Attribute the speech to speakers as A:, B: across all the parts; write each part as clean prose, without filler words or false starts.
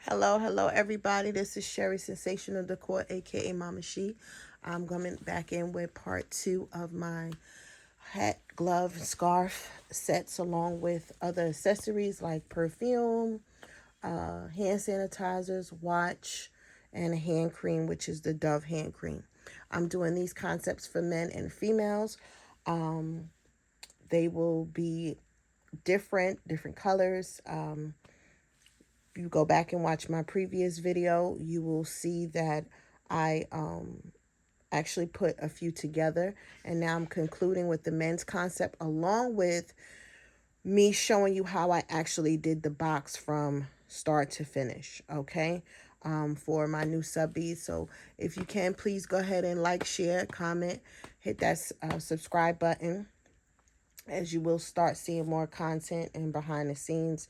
A: Hello, everybody. This is Sherry Sensational Decor, aka Mama She. I'm coming back in with part 2 of my hat, glove, scarf sets, along with other accessories like perfume, hand sanitizers, watch, and a hand cream, which is the Dove hand cream. I'm doing these concepts for men and females. They will be different colors. If you go back and watch my previous video, you will see that I actually put a few together, and now I'm concluding with the men's concept, along with me showing you how I actually did the box from start to finish, okay, for my new subbies. So if you can, please go ahead and like, share, comment, hit that subscribe button, as you will start seeing more content and behind the scenes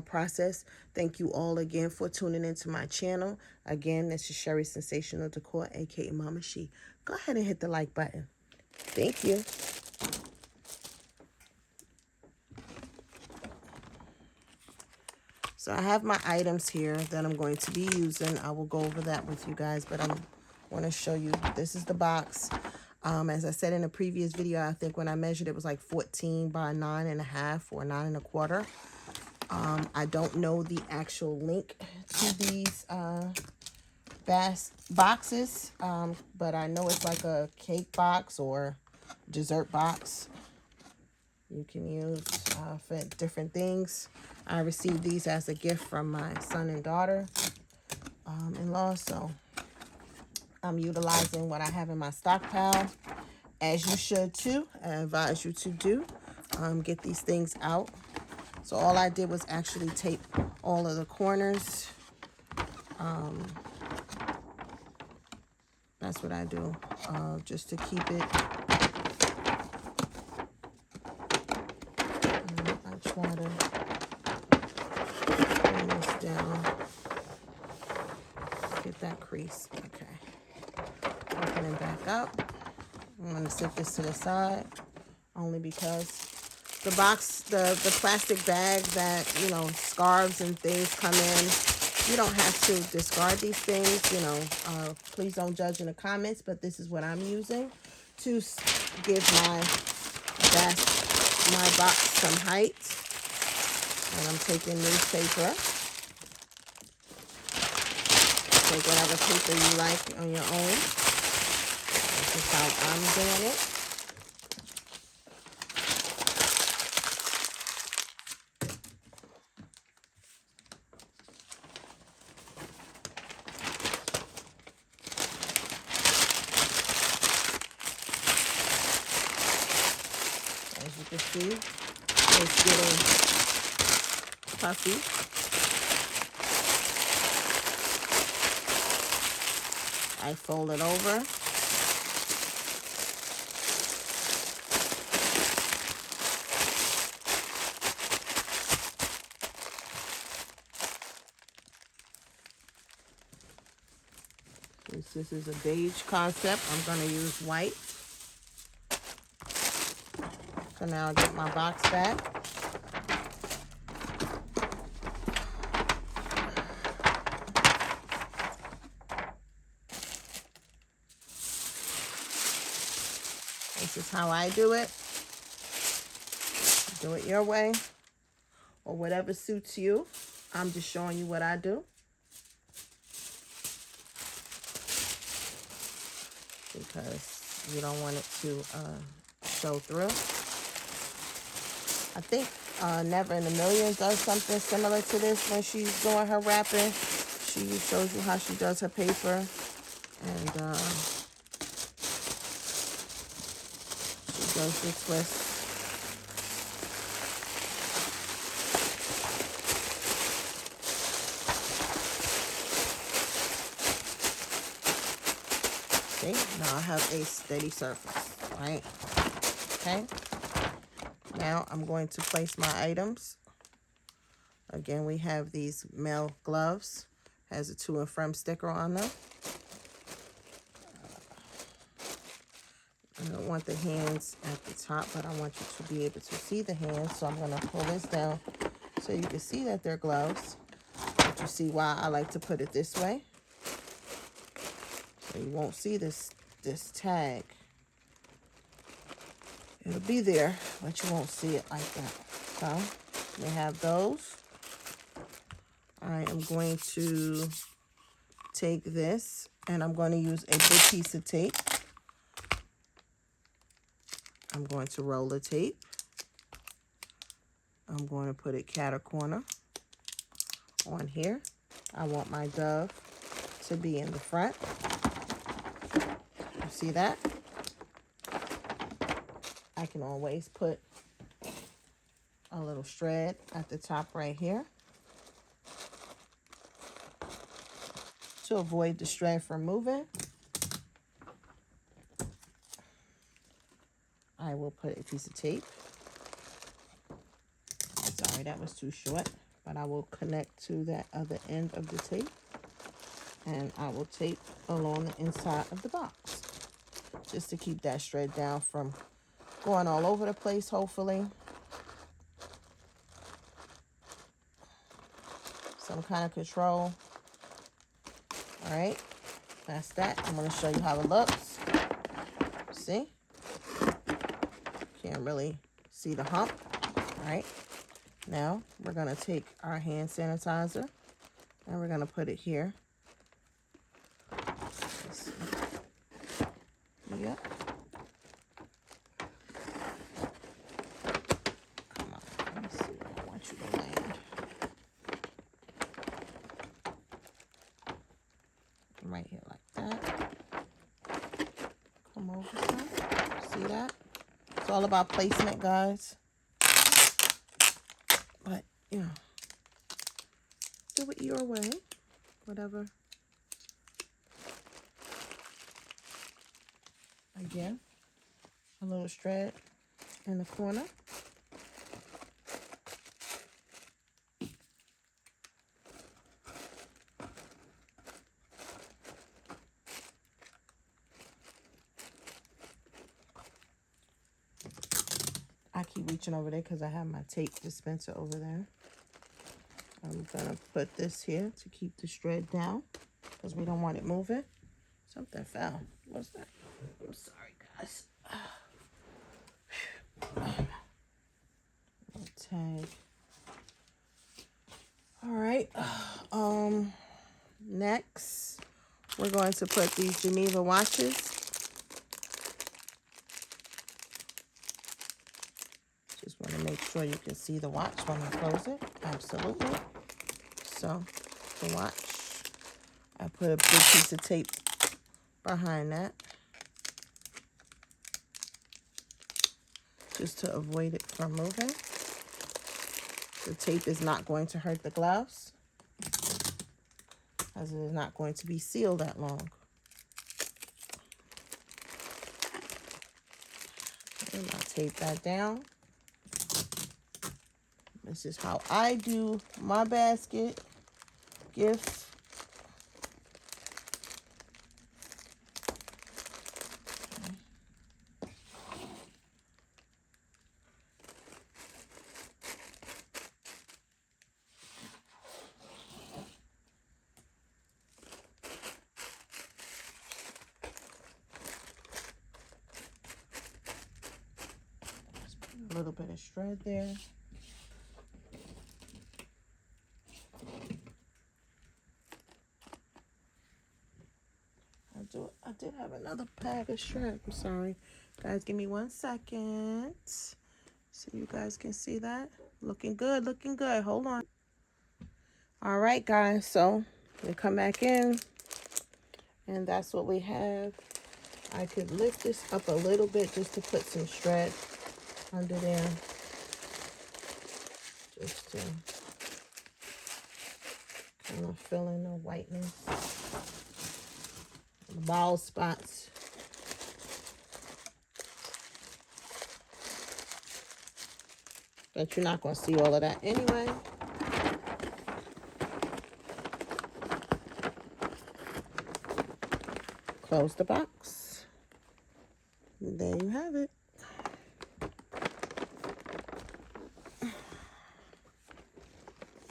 A: process. Thank you all again for tuning into my channel. Again, this is Sherry Sensational Decor, aka Mama She. Go ahead and hit the like button. Thank you. So I have my items here that I'm going to be using. I will go over that with you guys, but I want to show you. This is the box. As I said in a previous video, I think when I measured it was like 14 by 9.5 or 9.25. I don't know the actual link to these boxes, but I know it's like a cake box or dessert box you can use for different things. I received these as a gift from my son and daughter-in-law, so I'm utilizing what I have in my stockpile, as you should too. I advise you to do. Get these things out. So all I did was actually tape all of the corners. That's what I do, just to keep it. I try to bring this down, get that crease. Okay, open it back up. I'm going to set this to the side, only because the box, the plastic bag that, you know, scarves and things come in, you don't have to discard these things, you know. Please don't judge in the comments, but this is what I'm using to give my box some height. And I'm taking newspaper. Take whatever paper you like on your own. This is how I'm doing it. As you can see, it's getting puffy. I fold it over. Since this is a beige concept, I'm going to use white. So now I'll get my box back. This is how I do it. Do it your way or whatever suits you. I'm just showing you what I do, because you don't want it to show through. I think Never in a Million does something similar to this when she's doing her wrapping. She shows you how she does her paper, and she does the twist. See, now I have a steady surface, right? Okay. Now I'm going to place my items. Again, we have these male gloves. Has a to and from sticker on them. I don't want the hands at the top, but I want you to be able to see the hands. So I'm going to pull this down so you can see that they're gloves. But you see why I like to put it this way. So you won't see this tag. It'll be there, but you won't see it like that. So we have those. I am going to take this and I'm going to use a big piece of tape. I'm going to roll the tape. I'm going to put it cat corner on here. I want my dove to be in the front. You see that? I can always put a little shred at the top right here to avoid the shred from moving. I will put a piece of tape. Sorry, that was too short, but I will connect to that other end of the tape, and I will tape along the inside of the box just to keep that shred down from going all over the place, hopefully. Some kind of control. All right, that's that. I'm going to show you how it looks. See? Can't really see the hump. All right. Now, we're going to take our hand sanitizer and we're going to put it here. Yep. Come on. Let me see where I want you to land. Right here like that. Come over some. See that? It's all about placement, guys. But, you know, do it your way. Whatever. Again, a little shred in the corner. I keep reaching over there because I have my tape dispenser over there. I'm going to put this here to keep the shred down because we don't want it moving. Something fell. What's that? I'm sorry, guys. Tag. All right. Next, we're going to put these Geneva watches. Just want to make sure you can see the watch when I close it. Absolutely. So, the watch, I put a big piece of tape behind that just to avoid it from moving. The tape is not going to hurt the gloves as it is not going to be sealed that long. And I'll tape that down. This is how I do my basket gifts. A little bit of shred there. I did have another pack of shred. I'm sorry. Guys, give me 1 second. So you guys can see that. Looking good, looking good. Hold on. All right, guys. So we come back in. And that's what we have. I could lift this up a little bit just to put some shred under there. Just to kind of fill in the whiteness. The bald spots. But you're not going to see all of that anyway. Close the box. There you have it.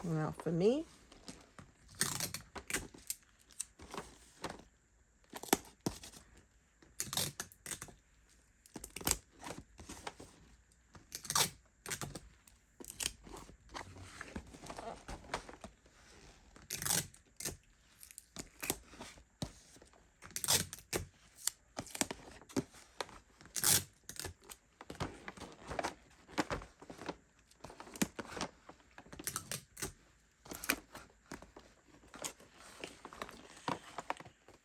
A: Now for me,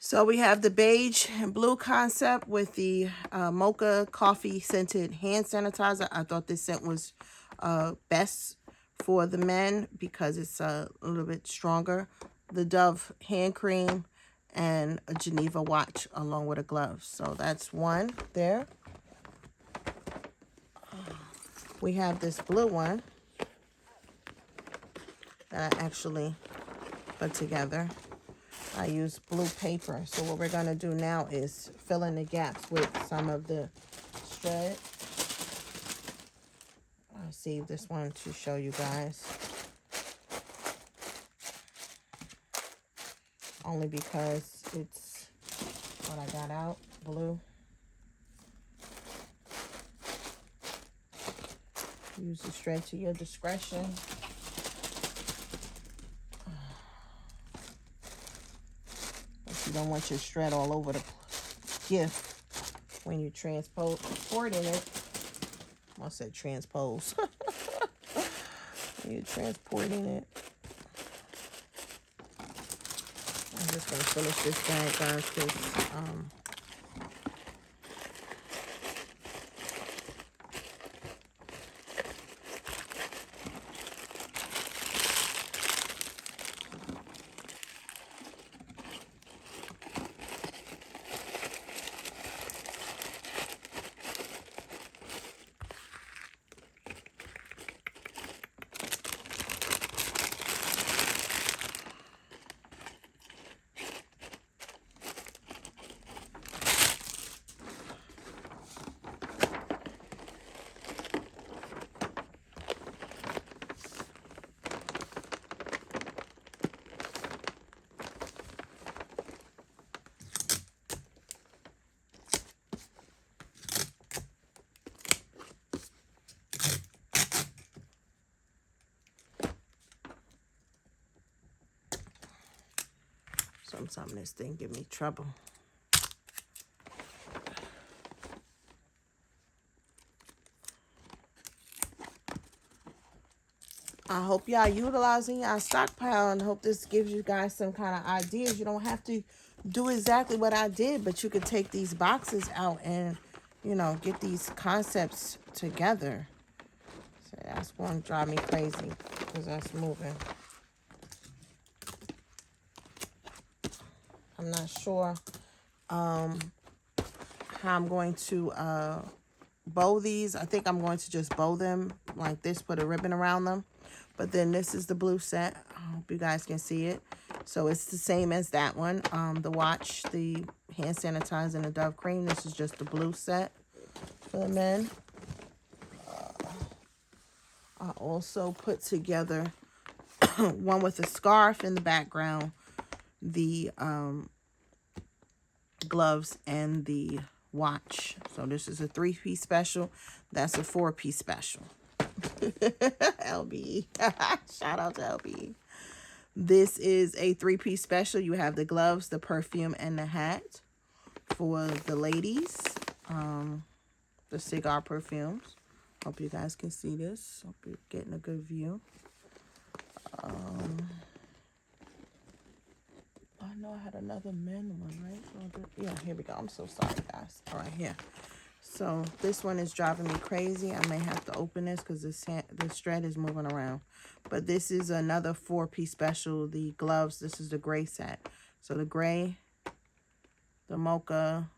A: So we have the beige and blue concept with the mocha coffee scented hand sanitizer. I thought this scent was best for the men because it's a little bit stronger. The Dove hand cream and a Geneva watch along with a glove. So that's one there. We have this blue one that I actually put together. I use blue paper. So what we're going to do now is fill in the gaps with some of the shred. I'll save this one to show you guys. Only because it's what I got out, blue. Use the shred to your discretion. You don't want your shred all over the gift when you transporting it. I said transpose. When you're transporting it. I'm just going to finish this bag, guys, because sometimes this thing give me trouble. I hope y'all utilizing y'all stockpile and hope this gives you guys some kind of ideas. You don't have to do exactly what I did, but you could take these boxes out and, you know, get these concepts together. So that's going to drive me crazy because that's moving. I'm not sure how I'm going to bow these. I think I'm going to just bow them like this, put a ribbon around them. But then this is the blue set. I hope you guys can see it. So it's the same as that one. The watch, the hand sanitizer, and the Dove cream. This is just the blue set for the men. I also put together one with a scarf in the background, the gloves, and the watch. So this is a 3-piece special. That's a 4-piece special. LBE. Shout out to LBE. This is a 3-piece special. You have the gloves, the perfume, and the hat for the ladies. The cigar perfumes. Hope you guys can see this. Hope you're getting a good view. I know I had another men one, right? Yeah, here we go. I'm so sorry, guys. All right, here. So this one is driving me crazy. I may have to open this because the thread is moving around. But this is another 4-piece special. The gloves, this is the gray set. So the gray, the mocha,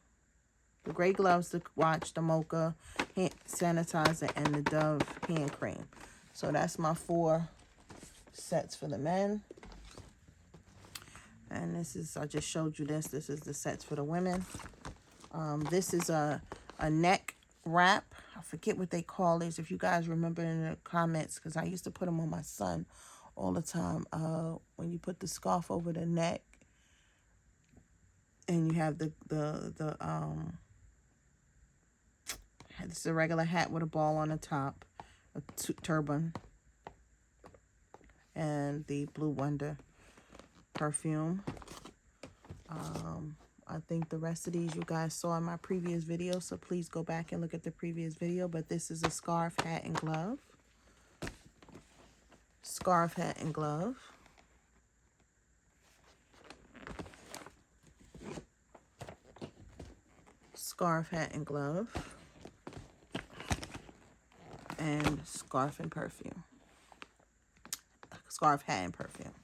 A: the gray gloves, the watch, the mocha, hand sanitizer, and the Dove hand cream. So that's my 4 sets for the men. And this is, I just showed you this. This is the sets for the women. This is a neck wrap. I forget what they call these. If you guys remember in the comments, because I used to put them on my son all the time. When you put the scarf over the neck, and you have it's a regular hat with a ball on the top, a turban, and the Blue Wonder perfume. I think the rest of these you guys saw in my previous video, so please go back and look at the previous video. But this is a scarf, hat, and glove. Scarf, hat, and glove. scarf, hat, and glove, and scarf and perfume. Scarf, hat, and perfume.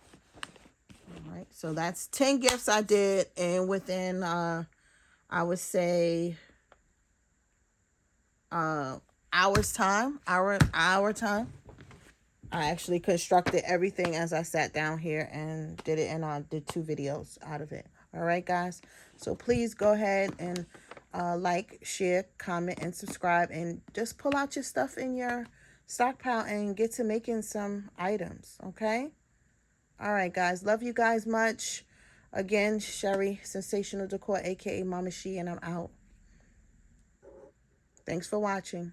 A: All right, so that's 10 gifts I did, and within I would say hour time. I actually constructed everything as I sat down here and did it, and I did 2 videos out of it. All right, guys. So please go ahead and like, share, comment, and subscribe, and just pull out your stuff in your stockpile and get to making some items. Okay. All right, guys. Love you guys much. Again, Sherry, Sensational Decor, aka Mama She, and I'm out. Thanks for watching.